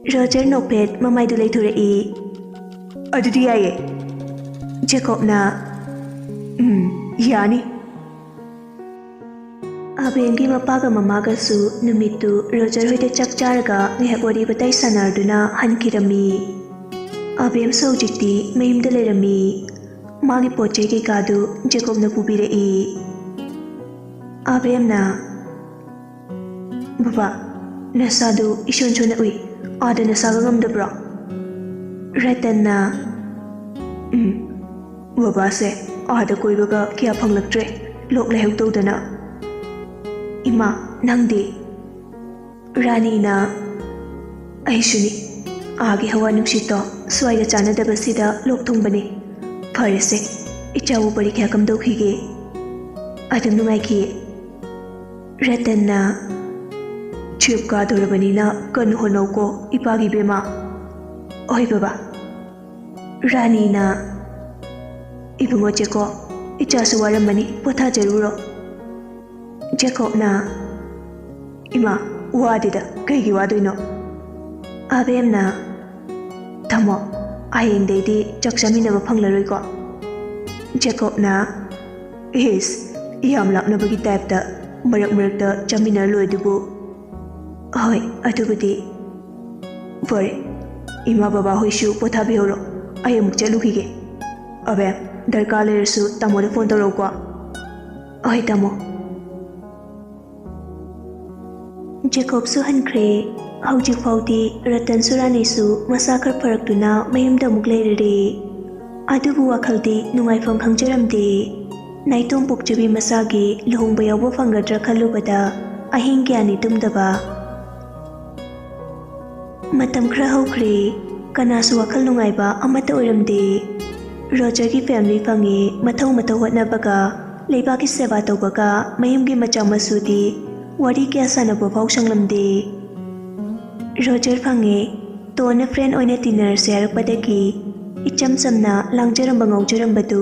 Roger nokpet mamaidu leithurei. Adudi yaye. Jacobna yani. Abengi mapaga mamagasu numitu Roger hoide chak charaga ngehak wari batai sanarduna hankirami. Abem saujikti mayumda lerami. Magi poche ke kadu Jacobna pubirei. Abemna Baba nasadu ishonchona ui ada nasaga ngamdabra. Ratanna Baba se ada koibaga kya phanglaktre lok lehau tawdana. Ima nangdi Rani na Aishuni Agi hawa nuksito swaya chanadaba sida lok thungbani. Farese ichawu parikya kamdaukhige adum nungaiki. Ratanna Chip ka dorabanina kan honau ko ipagi bema. Oi baba. Rani na Ibungo Jeko ichasu waramani potha jaruro. Jacob na Ima wadida kaigi waduino. Abem na Tamo ayeng deidi chaksaminaba phanglaroi ko. Jacob na Is yam laknabagi type da marak chamina loidubu. Hoi adubudi Fare Ima baba hoishu pothabi horo ayamuk chalukhige. Abem darkar lersu tamo da phone tawro ko. Oi tamo Jacob su hankre hauji faudi Ratan surani su masakar paraktuna mayumda muglairare. Adubu wakhaldi nungaifam khangjaramde. Naitom pokjabi masagi luhongba yawba fangadra khalubada ahing gyani tumdaba. Matam khra haukhre kanasu wakhal nungaiba amata oiramde. Roger ki family fangi mathau hotnabaga leibaki seba tawbaga mayumgi macha masudi wari kya sanaba phau sanglamde. Roger fangi tona friend oina dinner sayarpadagi icham samna langjaramba ngaujarambadu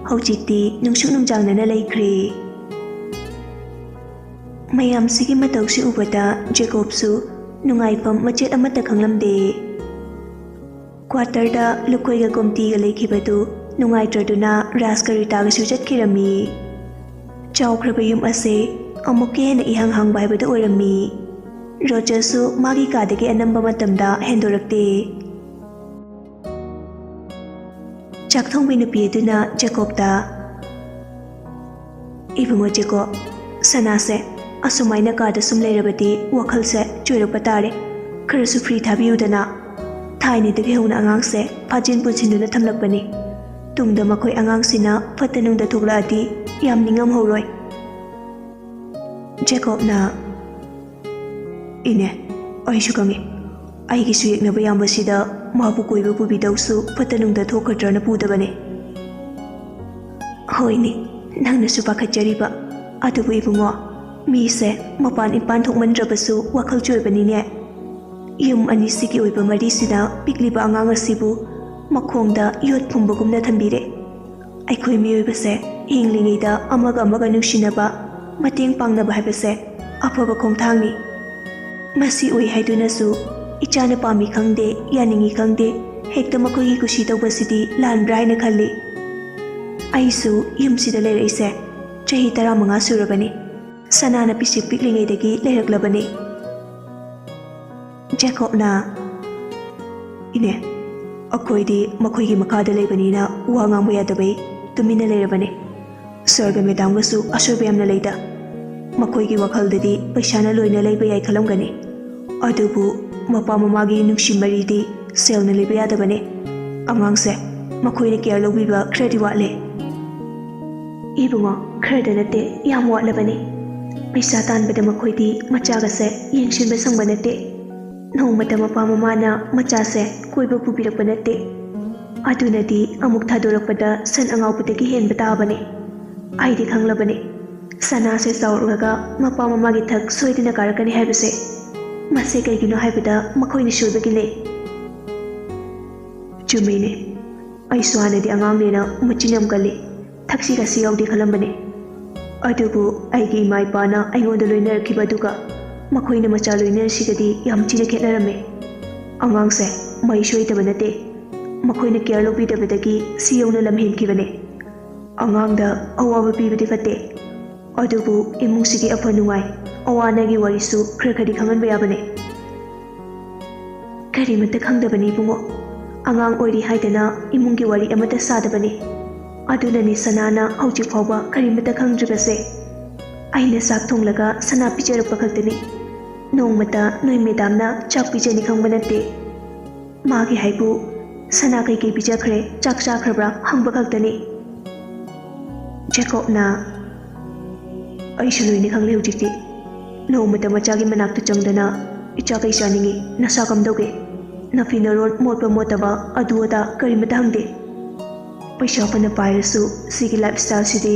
haujikti nungsuk nungjangna laikre. Mayam sigi matausi ubada Jacob su nungaifam machet amata khanglamde. Quarter da lukoiga komtiga leikibadu nungaitraduna raskarita ga sujatkirami. Chawkraba yum ase amuke hena ihang hang baibadu oirami. Roger su magi kadagi anamba matamda hendorakte. Chakthongbi nupi aduna Jacob da Ibungo Jacob sanase asumaina kada sum leirabadi wakhal se choirakpa tare kharasu free thabiyudana. Thaini dagi hauna angang se phajin punsinuna thamlakpani. Tungda makhoi angang sina phatanungda thoklaadi yam ningam horoi. Jacob na Ine aishu kangi aigi su yeknaba yambasida mabu koiba pubidausu phatanungda thokadrana pudabane. Hoini nangna su pakhatjariba adubu ibungo mi se mapan ipan thokmandrabasu wakhal choibanine. Yum anisigi oiba marisida pikliba angang asibu makhongda yot phumbagumna thambire. Aikhoi mioibase hinglingida amaga nungsinaba mateng pangnaba haibase afaba khongthangni. Masi oi haidunasu ichana pami khangde yaningi khangde hekta makhoigi kushi tawbasidi lanbra haina khalli. Aisu yumsida leiraise chahi 15 surabani. Sanana pisik piklingaidagi leiraklabani. Jacob na Ine akoidi makhoigi makada leibanina wa ngangba yadabai tumina leirabani. Sarga medamgasu asoiba yamna leida. Makhoigi wakhaldadi paisana loina leiba yai khalamgani. Adubu mapa mamagi nungsi maridi selna leiba yadabane. Angangse makhoina care lobiba khradi watle. Ibungo khrada nate yam watlabani. Paisa tanbada makhoidi machagase yengsinba sangba nate. Nongmata mapa mamana machase koiba pubirakpa nate. Adunadi amuk thadorakpada san angaupatagi henba tabane. Aidi khanglabane. Sana se sauraga mapa mamagi thak soidina karakani haibase. Mase kaigino haibada makhoini soibagile. Chumine aiswanadi angangnena muchinam kali thaksi kasi yaudi khalambane. Adubu aigi imaipana aingonda loinarkiba duga makhoina macha loinarsigadi yam china khetnarame. ꯑꯉꯥꯡꯁꯦ ꯃꯩ ꯁꯣꯏꯗꯕ ꯅꯠꯇꯦ ꯃꯈꯣꯏꯅ care ꯂꯧꯕꯤꯗꯕꯗꯒꯤ ꯁꯤ ꯌꯧꯅ ꯂꯝ ꯍꯦꯟꯈꯤꯕꯅꯦ ꯑꯉꯥꯡꯗ ꯑꯋꯥꯕ ꯄꯤꯕꯗꯤ ꯐꯠꯇꯦ ꯑꯗꯨꯕꯨ ꯏꯃꯨꯡꯁꯤꯒꯤ ꯑꯐ ꯅꯨꯡꯉꯥꯏ ꯑꯋꯥ ꯑꯅꯥꯒꯤ ꯋꯥꯔꯤꯁꯨ ꯈꯔ ꯈꯔꯗꯤ ꯈꯪꯍꯟꯕ ꯌꯥꯕꯅꯦ ꯀꯔꯤꯃꯠꯇ ꯈꯪꯗꯕꯅꯤ ꯏꯕꯨꯡꯉꯣ ꯑꯉꯥꯡ ꯑꯣꯏꯔꯤ ꯍꯥꯏꯗꯅ ꯏꯃꯨꯡꯒꯤ ꯋꯥꯔꯤ ꯑꯃꯠꯇ ꯁꯥꯗꯕꯅꯤ ꯑꯗꯨꯅꯅꯤ ꯁꯅꯥꯅ ꯍꯧꯖꯤꯛ ꯐꯥꯎꯕ ꯀꯔꯤꯃꯠꯇ ꯈꯪꯗ꯭ꯔꯤꯕꯁꯦ ꯑꯩꯅ ꯆꯥꯛ ꯊꯣꯡꯂꯒ ꯁꯅꯥ ꯄꯤꯖꯔꯛꯄ ꯈꯛꯇꯅꯤ ꯅꯣꯡꯃꯇ ꯅꯣꯏ ꯃꯦꯗꯥꯝꯅ ꯆꯥꯛ ꯄꯤꯖꯅꯤ ꯈꯪꯕ ꯅꯠꯇꯦ ꯃꯥꯒꯤ ꯍꯥꯏꯕꯨ ꯁꯅꯥ ꯀꯩꯀꯩ ꯄꯤꯖꯈ꯭ꯔꯦ ꯆꯥꯛ ꯆꯥꯈ꯭ꯔꯕ꯭ꯔꯥ ꯍꯪꯕ ꯈꯛꯇꯅꯤ ꯖꯦꯀꯣꯕꯅ ꯑꯩꯁꯨ ꯂꯣꯏꯅ ꯈꯪꯂꯦ ꯍꯧꯖꯤꯛꯇꯤ ꯅꯣꯡꯃꯇ ꯃꯆꯥꯒꯤ ꯃꯅꯥꯛꯇ ꯆꯪꯗꯅ ꯏꯆꯥ ꯀꯩ ꯆꯥꯅꯤꯡꯉꯤ ꯅꯁꯥ ꯀꯝꯗꯧꯒꯦ ꯅꯐꯤ ꯅꯔꯣꯜ ꯃꯣꯠꯄ ꯃꯣꯠꯇꯕ ꯑꯗꯨ ꯑꯗꯥ ꯀꯔꯤꯃꯠꯇ ꯍꯪꯗꯦ ꯄꯩꯁꯥ ꯐꯅ ꯄꯥꯏꯔꯁꯨ ꯁꯤꯒꯤ ꯂꯥꯏꯐ ꯁ꯭ꯇꯥꯏꯜꯁꯤꯗꯤ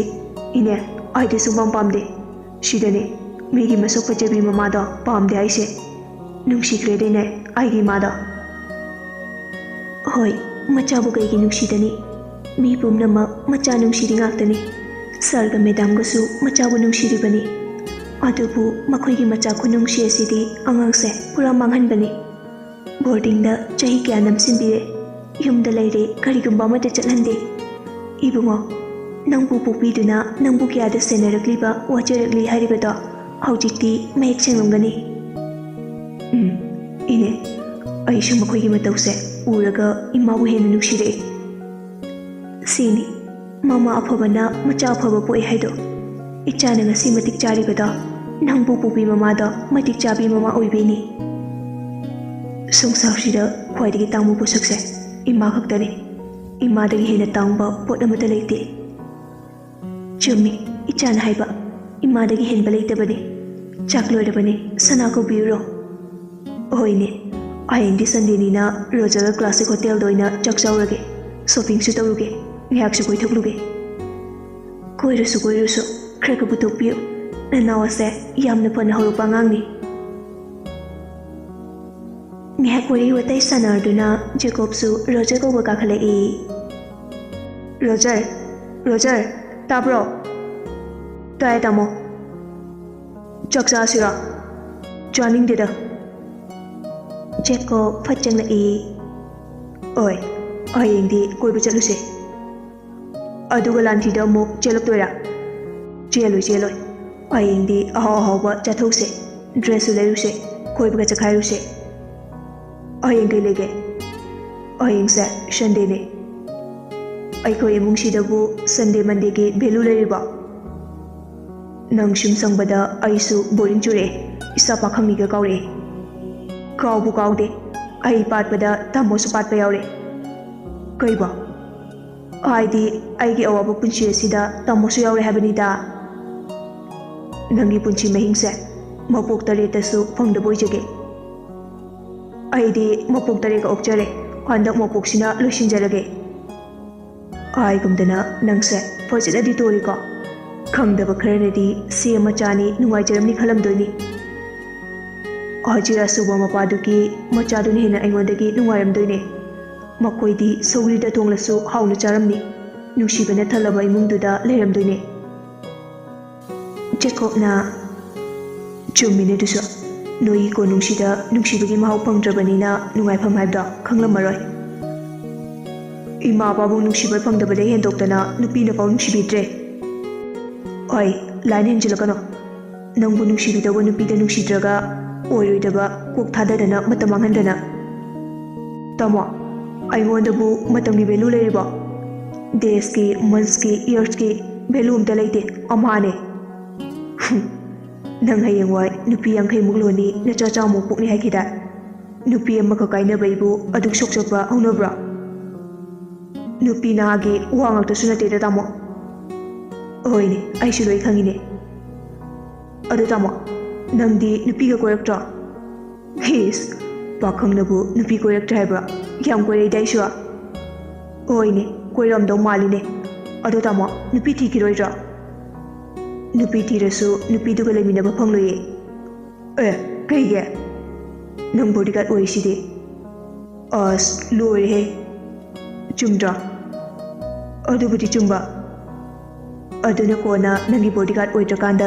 ꯏꯅꯦ ꯑꯩꯗꯤ ꯁꯨꯡꯄꯥꯝ ꯄꯥꯝꯗꯦ ꯁꯤꯗꯅꯦ ꯃꯤꯒꯤ ꯃꯁꯛ ꯐꯖꯕꯤ ꯃꯃꯥꯗꯣ ꯄꯥꯝꯗꯦ ꯍꯥꯏꯁꯦ ꯅꯨꯡꯁꯤꯈ꯭ꯔꯦꯗꯩꯅꯦ ꯑꯩꯒꯤ ꯏꯃꯥꯗꯣ ꯍꯣꯏ ꯃꯆꯥꯕꯨ ꯀꯩꯒꯤ ꯅꯨꯡꯁꯤꯗꯅꯤ ꯃꯤ ꯄꯨꯝꯅꯃꯛ ꯃꯆꯥ ꯅꯨꯡꯁꯤꯔꯤ ꯉꯥꯛꯇꯅꯤ ꯁꯥꯔꯒ ꯃꯦꯗꯥꯝꯒꯁꯨ ꯃꯆꯥꯕꯨ ꯅꯨꯡꯁꯤꯔꯤꯕꯅꯤ ꯑꯗꯨꯕꯨ ꯃꯈꯣꯏꯒꯤ ꯃꯆꯥ ꯈꯨꯅꯨꯡꯁꯤ ꯑꯁꯤꯗꯤ ꯑꯉꯥꯡꯁꯦ ꯄꯨꯔꯥ ꯃꯥꯡꯍꯟꯕꯅꯤ ꯕꯣꯔꯗꯤꯡꯗ ꯆꯍꯤ ꯀꯌꯥ ꯅꯝꯁꯤꯟꯕꯤꯔꯦ ꯌꯨꯝꯗ ꯂꯩꯔꯦ ꯀꯔꯤꯒꯨꯝꯕ ꯑꯃꯠꯇ ꯆꯠꯍꯟꯗꯦ ꯏꯕꯨꯡꯉꯣ ꯅꯪꯕꯨ ꯄꯣꯛꯄꯤꯗꯨꯅ ꯅꯪꯕꯨ ꯀꯌꯥꯗ ꯁꯦꯟꯅꯔꯛꯂꯤꯕ ꯋꯥꯖꯔꯛꯂꯤ ꯍꯥꯏꯔꯤꯕꯗꯣ ꯍꯧꯖꯤꯛꯇꯤ ꯃꯌꯦꯛ ꯁꯦꯡꯂꯝꯒꯅꯤ ꯏꯅꯦ ꯑꯩꯁꯨ ꯃꯈꯣꯏꯒꯤ ꯃꯇꯧꯁꯦ ꯎꯔꯒ ꯏꯃꯥꯕꯨ ꯍꯦꯟꯅ ꯅꯨꯡꯁꯤꯔꯛꯏ ꯁꯤꯅꯤ ꯃꯃꯥ ꯑꯐꯕꯅ ꯃꯆꯥ ꯑꯐꯕ ꯄꯣꯛꯏ ꯍꯥꯏꯗꯣ ꯏꯆꯥꯅ ꯉꯁꯤ ꯃꯇꯤꯛ ꯆꯥꯔꯤꯕꯗꯣ ꯅꯪꯕꯨ ꯄꯣꯛꯄꯤ ꯃꯃꯥꯗꯣ ꯃꯇꯤꯛ ꯆꯥꯕꯤ ꯃꯃꯥ ꯑꯣꯏꯕꯩꯅꯤ ꯁꯪꯁꯥꯔꯁꯤꯗ ꯈ꯭ꯋꯥꯏꯗꯒꯤ ꯇꯥꯡꯕ ꯄꯣꯠꯁꯛꯁꯦ ꯏꯃꯥ ꯈꯛꯇꯅꯤ ꯏꯃꯥꯗꯒꯤ ꯍꯦꯟꯅ ꯇꯥꯡꯕ ꯄꯣꯠ ꯑꯃꯠꯇ ꯂꯩꯇꯦ ꯆꯨꯝꯃꯤ ꯏꯆꯥꯅ ꯍꯥꯏꯕ ꯏꯃꯥꯗꯒꯤ ꯍꯦꯟꯕ ꯂꯩꯇꯕꯅꯤ ꯆꯥꯛ ꯂꯣꯏꯔꯕꯅꯤ ꯁꯅꯥ ꯀꯧꯕꯤꯌꯨꯔꯣ ꯍꯣꯏꯅꯦ ꯍꯌꯦꯡꯗꯤ ꯁꯟꯗꯦꯅꯤꯅ ꯔꯣꯖꯔ ꯀ꯭ꯂꯥꯁꯤꯛ ꯍꯣꯇꯦꯜꯗ ꯑꯣꯏꯅ ꯆꯥꯛ ꯆꯥꯎꯔꯒꯦ ꯁꯣꯄꯤꯡꯁꯨ ꯇꯧꯔꯨꯒꯦ ꯉꯥꯏꯍꯥꯛꯁꯨ ꯀꯣꯏꯊꯣꯛꯂꯨꯒꯦ ꯀꯣꯏꯔꯨꯁꯨ ꯈꯔ ꯈꯔ ꯄꯨꯊꯣꯛꯄꯤꯌꯨ ꯅꯅꯥꯎ ꯑꯁꯦ ꯌꯥꯝꯅ ꯐꯅ ꯍꯧꯔꯛꯄ ꯑꯉꯥꯡꯅꯤ ꯉꯥꯏꯍꯥꯛ ꯋꯥꯔꯤ ꯋꯥꯇꯥꯏ ꯁꯥꯟꯅꯔꯗꯨꯅ ꯖꯦꯀꯣꯕꯁꯨ ꯔꯣꯖꯔ ꯀꯧꯕ ꯀꯥꯈꯠꯂꯛꯏ ꯔꯣꯖꯔ ꯇꯥꯕ꯭ꯔꯣ ꯇꯥꯏ ꯇꯥꯃꯣ ꯆꯥꯛ ꯆꯥꯁꯤꯔꯣ ꯆꯥꯅꯤꯡꯗꯦꯗ ꯖꯦꯀꯣꯕ ꯐꯠ ꯆꯪꯂꯛꯏ ꯍꯣꯏ ꯍꯌꯦꯡꯗꯤ ꯀꯣꯏꯕ ꯆꯠꯂꯨꯁꯦ ꯑꯗꯨꯒ ꯂꯥꯟꯊꯤꯗ ꯑꯃꯨꯛ ꯆꯦꯜꯂꯛꯇꯣꯏꯔꯥ ꯆꯦꯜꯂꯣꯏ ꯍꯌꯦꯡꯗꯤ ꯑꯍꯥꯎ ꯑꯍꯥꯎꯕ ꯆꯥꯊꯣꯛꯁꯦ ꯗ꯭ꯔꯦꯁꯁꯨ ꯂꯩꯔꯨꯁꯦ ꯀꯣꯏꯕꯒ ꯆꯠꯈꯥꯏꯔꯨꯁꯦ ꯍꯌꯦꯡ ꯀꯩ ꯂꯩꯒꯦ ꯍꯌꯦꯡꯁꯦ ꯁꯟꯗꯦꯅꯦ ꯑꯩꯈꯣꯏ ꯏꯃꯨꯡꯁꯤꯗꯕꯨ ꯁꯟꯗे ꯃꯟꯗꯦꯒꯤ ꯚꯦꯂꯨ ꯂꯩꯔꯤꯕꯣ ꯅꯪ ꯁꯨꯝ ꯁꯪꯕꯗ ꯑꯩꯁꯨ ꯕꯣꯔꯤꯡ ꯆꯨꯔꯛꯑꯦ ꯏꯁꯥ ꯄꯥꯈꯪꯅꯤꯒ ꯀꯥꯎꯔꯛꯑꯦ ꯀꯥꯎꯕꯨ ꯀꯥꯎꯗꯦ ꯑꯩ ꯄꯥꯠꯄꯗ ꯇꯥꯃꯣꯁꯨ ꯄꯥꯠꯄ ꯌꯥꯎꯔꯦ ꯀꯩꯕꯣ ꯍꯥꯏꯗꯤ ꯑꯩꯒꯤ ꯑꯋꯥꯕ ꯄꯨꯟꯁꯤ ꯑꯁꯤꯗ ꯇꯥꯃꯣꯁꯨ ꯌꯥꯎꯔꯦ ꯍꯥꯏꯕꯅꯤꯗ ꯅꯪꯒꯤ ꯄꯨꯟꯁꯤ ꯃꯍꯤꯡꯁꯦ ꯃꯄꯣꯛ 8ꯇꯁꯨ ꯐꯪꯗꯕ ꯑꯣꯏꯖꯒꯦ ꯑꯩꯗꯤ ꯃꯄꯣꯛ 8ꯒ ꯑꯣꯛꯆꯔꯦ ꯍꯟꯗꯛ ꯃꯄꯣꯛꯁꯤꯅ ꯂꯣꯏꯁꯤꯟꯖꯔꯒꯦ ꯍꯥꯏꯒꯨꯝꯗꯅ ꯅꯪꯁꯦ ꯐꯖꯅꯗꯤ ꯇꯣꯔꯤꯀꯣ ꯈꯪꯗꯕ ꯈꯔꯅꯗꯤ ꯁꯤ ꯃꯆꯥꯅꯤ ꯅꯨꯡꯉꯥꯏꯖꯔꯝꯅꯤ ꯈꯜꯂꯝꯗꯣꯏꯅꯤ ꯍꯖꯤꯔꯥ ꯁꯨꯕ ꯃꯄꯥꯗꯨꯒꯤ ꯃꯆꯥꯗꯨꯅ ꯍꯦꯟꯅ ꯑꯩꯉꯣꯟꯗꯒꯤ ꯅꯨꯡꯉꯥꯏꯔꯝꯗꯣꯏꯅꯦ ꯃꯈꯣꯏꯗꯤ ꯁꯧꯒ꯭ꯔꯤꯗ ꯊꯣꯡꯂꯁꯨ ꯍꯥꯎꯅ ꯆꯥꯔꯝꯅꯤ ꯅꯨꯡꯁꯤꯕꯅ ꯊꯜꯂꯕ ꯏꯃꯨꯡꯗꯨꯗ ꯂꯩꯔꯝꯗꯣꯏꯅꯦ ꯖꯦꯀꯣꯕꯅ ꯆꯨꯝꯃꯤꯅꯦ ꯑꯗꯨꯁꯨ ꯅꯣꯏꯒꯤ ꯀꯣꯅꯨꯡꯁꯤꯗ ꯅꯨꯡꯁꯤꯕꯒꯤ ꯃꯍꯥꯎ ꯐꯪꯗ꯭ꯔꯕꯅꯤꯅ ꯅꯨꯡꯉꯥꯏꯐꯝ ꯍꯥꯏꯕꯗꯣ ꯈꯪꯂꯝꯃꯔꯣꯏ ꯏꯃꯥ ꯄꯥꯕꯨꯡ ꯅꯨꯡꯁꯤꯕ ꯐꯪꯗꯕꯗꯒꯤ ꯍꯦꯟꯗꯣꯛꯇꯅ ꯅꯨꯄꯤꯅ ꯄꯥꯎ ꯅꯨꯡꯁꯤꯕꯤꯗ꯭ꯔꯦ ꯍꯣꯏ ꯂꯥꯏꯟ ꯍꯦꯟꯖꯤꯜꯂꯛꯀꯅꯣ ꯅꯪꯕꯨ ꯅꯨꯡꯁꯤꯕꯤꯗꯧꯕ ꯅꯨꯄꯤꯗ ꯅꯨꯡꯁꯤꯗ꯭ꯔꯒ ꯑꯣꯏꯔꯣꯏꯗꯕ ꯀꯣꯛ ꯊꯥꯗꯗꯅ ꯃꯇꯝ ꯃꯥꯡꯍꯟꯗꯅ ꯇꯥꯃꯣ ꯑꯩꯉꯣꯟꯗꯕꯨ ꯃꯇꯝꯒꯤ ꯚꯦꯂꯨ ꯂꯩꯔꯤꯕꯣ ꯗꯦꯁꯀꯤ ꯃꯟꯁꯀꯤ ꯏꯌꯔꯁꯀꯤ ꯚꯦꯂꯨ ꯑꯝꯇ ꯂꯩꯇꯦ ꯑꯃꯍꯥꯅꯦ ꯅꯪ ꯍꯌꯦꯡꯋꯥꯏ ꯅꯨꯄꯤ 50ꯃꯨꯛ ꯂꯣꯟꯅꯤ ꯅꯆꯥ 100ꯃꯨꯛ ꯄꯣꯛꯅꯤ ꯍꯥꯏꯈꯤꯗꯥ ꯅꯨꯄꯤ ꯑꯃꯈꯛ ꯀꯥꯏꯅꯕꯩꯕꯨ ꯑꯗꯨꯛ ꯁꯣꯛꯆꯕ ꯍꯧꯅꯕ꯭ꯔꯣ ꯅꯨꯄꯤ ꯅꯍꯥꯒꯤ ꯋꯥ ꯉꯥꯛꯇꯁꯨ ꯅꯠꯇꯦꯗ ꯇꯥꯃꯣ ꯍꯣꯏꯅꯦ ꯑꯩꯁꯨ ꯂꯣꯏ ꯈꯪꯉꯤꯅꯦ ꯑꯗꯨ ꯇꯥꯃꯣ ꯅꯪꯗꯤ ꯅꯨꯄꯤꯒ ꯀꯣꯏꯔꯛꯇ꯭ꯔꯣ ꯍꯤꯁ ꯄꯥꯈꯪꯅꯕꯨ ꯅꯨꯄꯤ ꯀꯣꯏꯔꯛꯇ꯭ꯔꯦ ꯍꯥꯏꯕ꯭ꯔꯣ ꯌꯥꯝ ꯀꯣꯏꯔꯛꯏꯗ ꯑꯩꯁꯨ ꯍꯣꯏꯅꯦ ꯀꯣꯏꯔꯝꯗꯧ ꯃꯥꯜꯂꯤꯅꯦ ꯑꯗꯣ ꯇꯥꯃꯣ ꯅꯨꯄꯤ ꯊꯤꯈꯤꯔꯣꯏꯗ꯭ꯔꯣ ꯅꯨꯄꯤ ꯊꯤꯔꯁꯨ ꯅꯨꯄꯤꯗꯨꯒ ꯂꯩꯃꯤꯟꯅꯕ ꯐꯪꯂꯣꯏꯌꯦ ꯀꯩꯒꯤ ꯅꯪ ꯕꯣꯗꯤꯒꯥꯔꯗ ꯑꯣꯏꯔꯤꯁꯤꯗꯤ ꯑꯁ ꯂꯣꯏꯔꯦꯍꯦ ꯆꯨꯝꯗ꯭ꯔꯣ ꯑꯗꯨꯕꯨꯗꯤ ꯆꯨꯝꯕ ꯑꯗꯨꯅ ꯀꯣꯟꯅ ꯅꯪꯒꯤ ꯕꯣꯗꯤꯒꯥꯔꯗ ꯑꯣꯏꯗ꯭ꯔꯀꯥꯟꯗ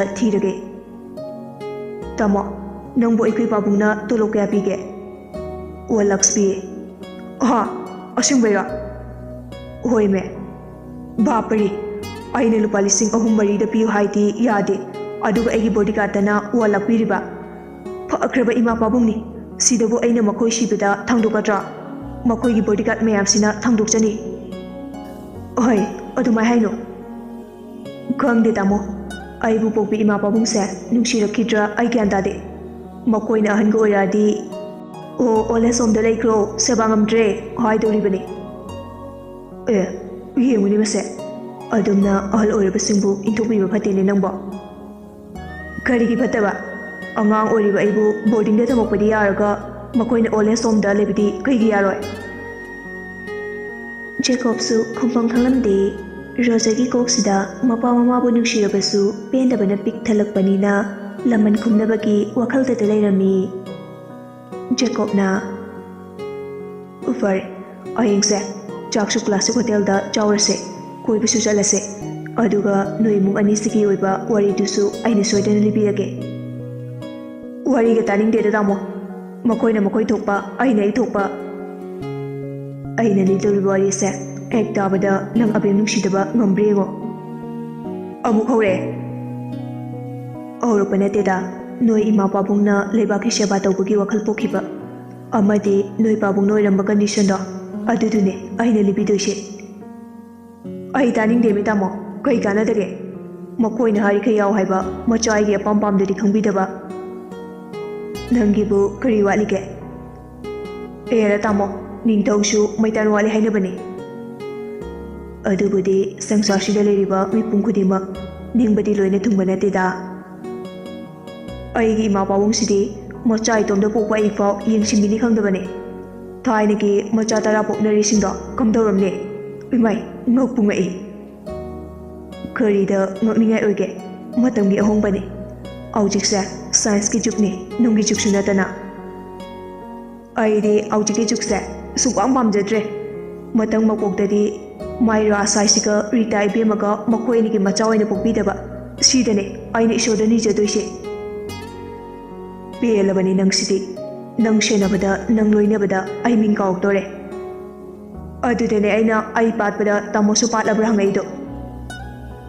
वलक्सपी हाँ असिंबैरा होय मे बापरी अने लुपा 3,000 पियो हाइदी यादे अदुगा एगी बॉडीगार्डना वलक्पीरिबा फक्रबा इमा पाबुंगनी सिदबो अने मखोय सिबदा थांदोकद्रा मखोयगी बॉडीगार्ड मयामसिना थांदोकचनी होय अदुमाय हाइनो खंगदे तामो अबू पोपी इमा पाबुंगसे नुंसिरखिद्रा अई ग्यान तादे मखोयना अहनगा ओइरादी ओ ओले सोमदा लेख्रो सेबा ngamdre हाइदोरिबनी ए येंगुनी मसे अदुमना अहल ओइरबसिंबु इंथोबिबा फतेने नंबो करिगी फतबा अंगांग ओइरिबा अइबु बोर्डिंगदा थमकपदि यारगा मखोयना ओले सोमदा लेबदि कइगी यारोय जेकॉब्सु खुंफंग खंगलमदे रोजगी कोक्सिदा मपा ममाबु नुंसिरबसु पेंदबना पिक थलकपनिना लमन खुमनबगी वखलदे लेरमी जेकॉबना फरे अयेंगसे चाकसु क्लासिक होटल दा चावरसे कोइबसु चलसे अदुगा नोइमुंग अनिसिगी ओइबा वारिदुसु आइने सोइदन लिबिरगे वारिगा तानिंगदे दामो मखोयना मखोय थोकपा आइने आई थोकपा आइने लिदोरिबा वारिसे एक ताबदा नंग अबेम नुंसिदबा ngamब्रेगो अमुक हौरे औरपनेतेदा नोई इमा पाबुंगना लेबाकी सेवा तौबगी वखल पोखिबा अमदि नोई पाबुंग नोइरंबा कंडीशनदो अदुदुने आइने लिबिदोइसे आई तानिंग देमी तामो कई कानदगे मखोयना हारिखै याव हाइबा मचाइगे अपाम पामददि खंबिदबा नंगिबु करी वालिगे एरा तामो निंथौसु मैतान वाली हाइनबने अदुबुदि संसारसिदा लेरिबा मिपुं खुदिमक निंबदि लोइना थुंबा नतेदा अइगी इमा पाबुंगसिदि मचा इतोमदा पोकपा इफाव येंसिंबिनि खंदबने थाइनगी मचा तरा पोकनरिसिंदो कमदौरमने इमाई ngokpungai करीदा ngokningai oige matamgi ahongbani aujikse science ki jukni nungi juksu natana aidi aujiki jukse supam pamjadre matang mapokdadi maira saisika rita ibemaga makoini ki machaoina pokbidaba sidane aina isodani jadoise pelabani nangsidi nang senabada nang loinabada ai ming kaoktore अदुदने आइना आई पातपदा तामोसु पातलब्रा हंगैदो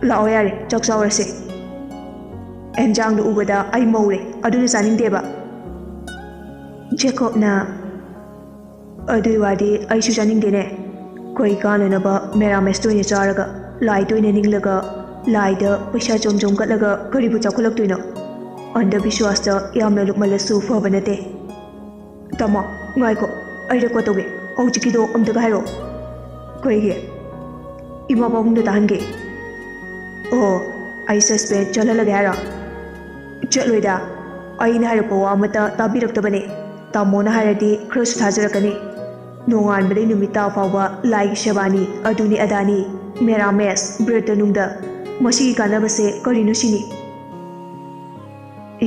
लाओ यारे चक चावरसे एंजांग दो उबदा आई मौरे अदुने चानिंगदेबा जेकॉबना अदुई वादी आइसु चानिंगदेने कोई काननबा मेरामेस तोइने चारगा लाई तोइने निंगलगा लाइदा पैसा जोम जोम कटलगा करिबु चाखुलक्तोइनो अंधविश्वासता यामना लुकमलसु फबनते तमा ngaiko aire ko toge औजिकिदो अमदगा हाइरो कइगे इमा पाबुंगदो ताहनगे ओ आई सस्पेंड चललगे हारा चलोइदा आइना हाइरपो वामता ताबिरक्तबने तामोना हाइरदि खरसु थाजरकने नोंगानबदे नुमिता फावबा लाइग सेबानी अदुनि अदानी मेरामेस ब्रतनुंगदा मसिगी कानबसे करिनो सिनी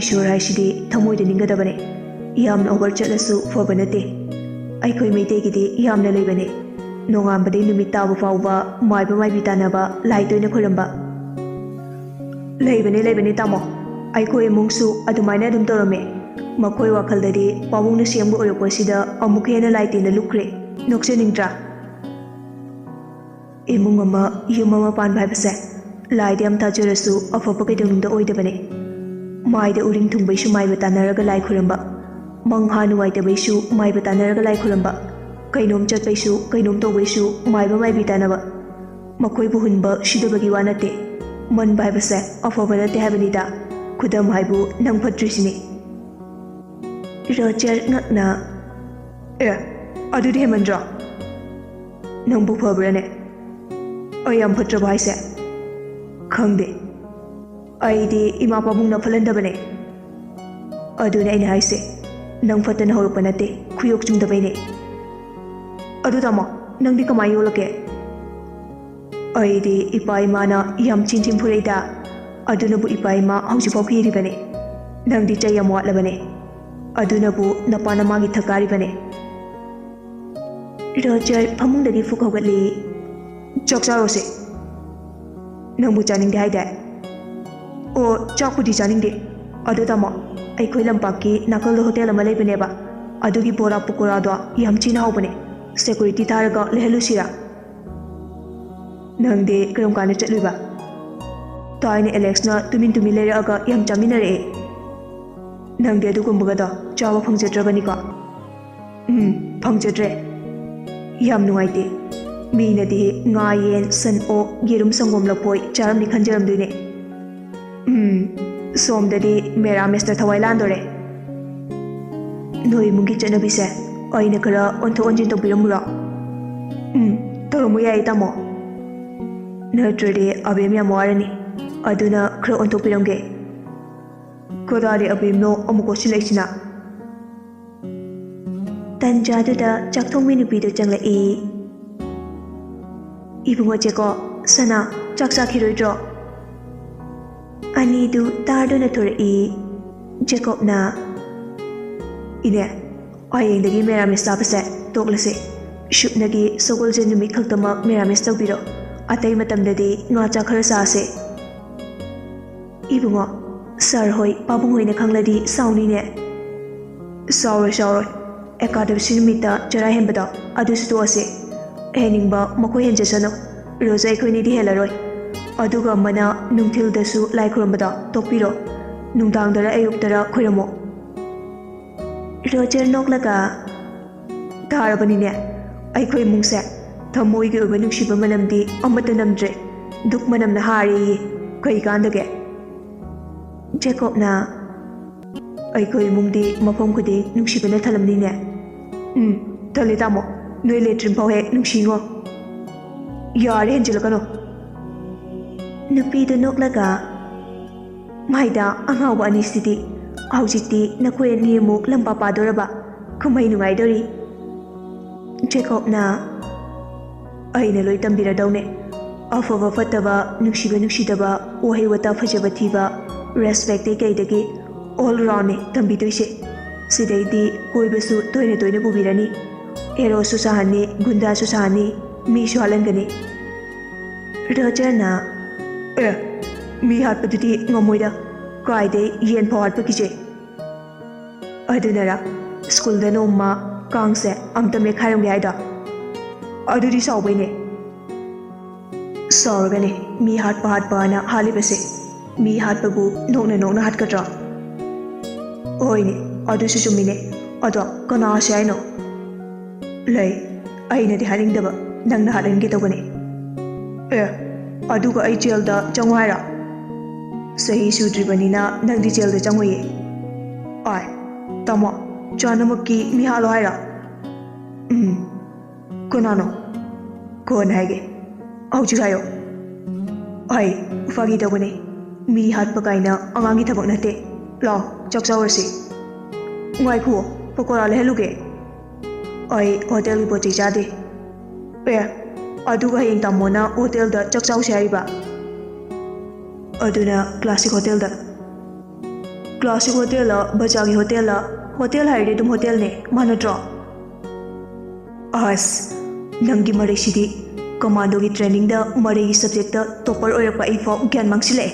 ईश्वर हाइसिदि थमोइदे निंगदबने यामना ओवर चलसु फबनते अखोई मैतेगी यामना लेबने नोंगामबदे नुमित ताबा फावबा माइबा माइबी तानबा लाइतोइना खुरंबा लेबने तामो अखोई इमुंगसु अदुमाइना अदुम तौरमे मखोई वाखलददि पाबुंगना सेंबु ओरपोसिदा अमुक हेना लाइतेना लुक्रे नोक्सेनिंग्रा इमुंग अमा युम अमा पानबा हाइबसे लाइदे अम थाजरसु अफबा कैदोंदा ओइदबने माइदा उरिंग थुंबैसु माइबा तानरगा लाइ खुरंबा मंगहा नुवाइतबैसु माइबा तानरगा लाइ खुरंबा कैनोम चटबैसु कैनोम तौबैसु माइबा माइबी तानबा मखोइबु हुनबा सिदबगी वा नते मनबा हाइबसे अफबा नते हाइबनिदा खुदम हाइबु नंग फट्रिसिनि रोजर ngakna अदुदि हेमंद्रा नंबु फब्रने अयम फट्रबा हाइसे खंगदे अइदि इमा पाबुंगना फलंदबने अदुने आइना हाइसे नंग फतन हौरप नते खुयोग चुंगदबैने अदु तामो नंगदि कमाय योलके अइदि इपा इमाना याम चिंचिम फुरैदा अदुनबु इपा इमा हौजिफाव खिरिबने नंगदि चयम वाटलबने अदुनबु नपानमागी थकारिबने रोजर फमुंगदगी फुक हौगतली चकचारोसे नंगबु चानिंगदे हाइदा ओ चाकुदी चानिंगदे अदु तामो अखोई लंपाकी नाकल होटल अमा लेबनेबा ꯑꯗꯨꯒꯤ ꯕꯣꯔꯥ ꯄꯀꯣꯔꯥꯗꯣ ꯌꯥꯝ ꯆꯤꯅ ꯍꯥꯎꯕꯅꯦ ꯁꯦꯀꯨꯔꯤꯇꯤ ꯊꯥꯔꯒ ꯂꯩꯍꯜꯂꯨꯁꯤꯔꯥ ꯅꯪꯗꯤ ꯀꯔꯝ ꯀꯥꯟꯗ ꯆꯠꯂꯨꯏꯕ ꯇꯥꯏꯅ ꯑꯦꯂꯦꯛꯁꯅ ꯇꯨꯃꯤꯟ ꯂꯩꯔꯛꯑꯒ ꯌꯥꯝ ꯆꯥꯃꯤꯟꯅꯔꯛꯑꯦ ꯅꯪꯗꯤ ꯑꯗꯨꯒꯨꯝꯕꯒꯗꯣ ꯆꯥꯕ ꯐꯪꯖꯗ꯭ꯔꯕꯅꯤꯀꯣ ꯐꯪꯖꯗ꯭ꯔꯦ ꯌꯥꯝ ꯅꯨꯡꯉꯥꯏꯇꯦ ꯃꯤꯅꯗꯤ ꯉꯥ ꯌꯦꯟ ꯁꯟ ꯑꯣꯛ ꯌꯦꯔꯨꯝ ꯁꯪꯒꯣꯝ ꯂꯐꯣꯏ ꯆꯥꯔꯝꯅꯤ ꯈꯟꯖꯔꯝꯗꯣꯏꯅꯦ ꯁꯣꯝꯗꯗꯤ ꯃꯦꯔꯥꯃꯦꯁꯇ ꯊꯋꯥꯏ ꯂꯥꯟꯗꯣꯔꯦ ꯅꯣꯏ ꯏꯃꯨꯡꯒꯤ ꯆꯠꯅꯕꯤꯁꯦ ꯑꯩꯅ ꯈꯔ ꯑꯣꯟꯊꯣꯛ ꯑꯣꯟꯁꯤꯟ ꯇꯧꯕꯤꯔꯝꯃꯨꯔꯣ ꯇꯧꯔꯝꯃꯨ ꯌꯥꯏ ꯇꯥꯃꯣ ꯅꯠꯇ꯭ꯔꯗꯤ ꯑꯕꯦꯝ ꯌꯥꯝ ꯋꯥꯔꯅꯤ ꯑꯗꯨꯅ ꯈꯔ ꯑꯣꯟꯊꯣꯛꯄꯤꯔꯝꯒꯦ ꯀꯗꯥꯏꯗ ꯑꯕꯦꯝꯅꯣ ꯑꯃꯨꯛ ꯀꯣꯠꯁꯤꯜꯂꯛꯏꯁꯤꯅ ꯇꯟꯖꯥꯗꯨꯗ ꯆꯥꯛꯊꯣꯡꯕꯤ ꯅꯨꯄꯤꯗꯨ ꯆꯪꯂꯛꯏ 이붕어 제거 사나 짝짝히로이죠 아니두 따르나 돌이 제겁나 이네 아이행덕이 메라미스 잡으세 똑라세 슈나기 소골제 누미 칵더막 메라미스 tꯧ비로 아타이 마tamdadi ngācha khara saase 이붕어 sarhoi pabuhoina khangladi saunine sauroi Ekadashi निमित्ता चरा हेंबदा अदुसु तोसे हेनिंगबा मखो हेंजसनो रोजा अखोइनिदि हेलरोय अदुगा मना नुंथिलदसु लाई खुरमबदा तोपिरो नुंदांगदरा अयुक्तरा खुरमो रोजर नोकलगा तारबनिने अखोइ मुंगसे थमोइगे उबा नुंसिबा मनमदि अमत नमद्रे दुख मनमना हारी कई कांदगे जेकोबना अखोइ मुंगदि मफम खुदि नुंसिबना थलमनिने थले तामो नोई लेट्रिन फाउ हेक नुंसिंगो यारे हेंजिलकनो नुपीदु नोकलगा माइदा अंगावा अनिसिदि हौजिति नखोय निमु लंबा पादोरबा कुमै नुगाइदोरी जेकोबना अइना लोई तंबिरदौने अफबा फतबा नुंसिबा नुंसिदबा ओहै वता फजबा थीबा रेस्पेक्ट कईदगी ऑल राउंड ने तंबिदोइसे सिदैदी कोइबसु तोइने तोइने पुबिरनी एरोसु साहनी गुंडासु साहनी मीसु हालंगनी रजरना मी हाटपदुदी ngommoida कायदे येन फाउ हाटपकिजे अदुनरा स्कूल दा नोमा कांगसे अमतमे खायरंगे हाइदा अदुदी साउबैने साउरगने मी हाटपाना हालिबसे मी हाटपबु नोकना हाटकद्रा ओइने अदुसु चुमिने अदो कना हाइनो लई अइनदि हानिंगदबा नंगना हालंगे तौबने अदुगा अइ जेलदा चंगो हाइरा सही सुद्रिबनिना नंगदि जेलदा चंगोये आय तमो चानमक्की मी हालो हाइरा कोनानो कोन हाइगे हौजि हायो अइ फागी तौबने मी हाटपा काइना अंगांगी थबक नते लाओ चकचावरसी ngaiku pakora leheluge ai hotel gi pochi jade aduga hing tamona hotel da chakchau shaiba aduna classic hotel la bajagi hotel haide dum hotel ne manatro as nangi mare sidi commando gi training da mare gi subject da topper oirakpa ifo gyan mangsile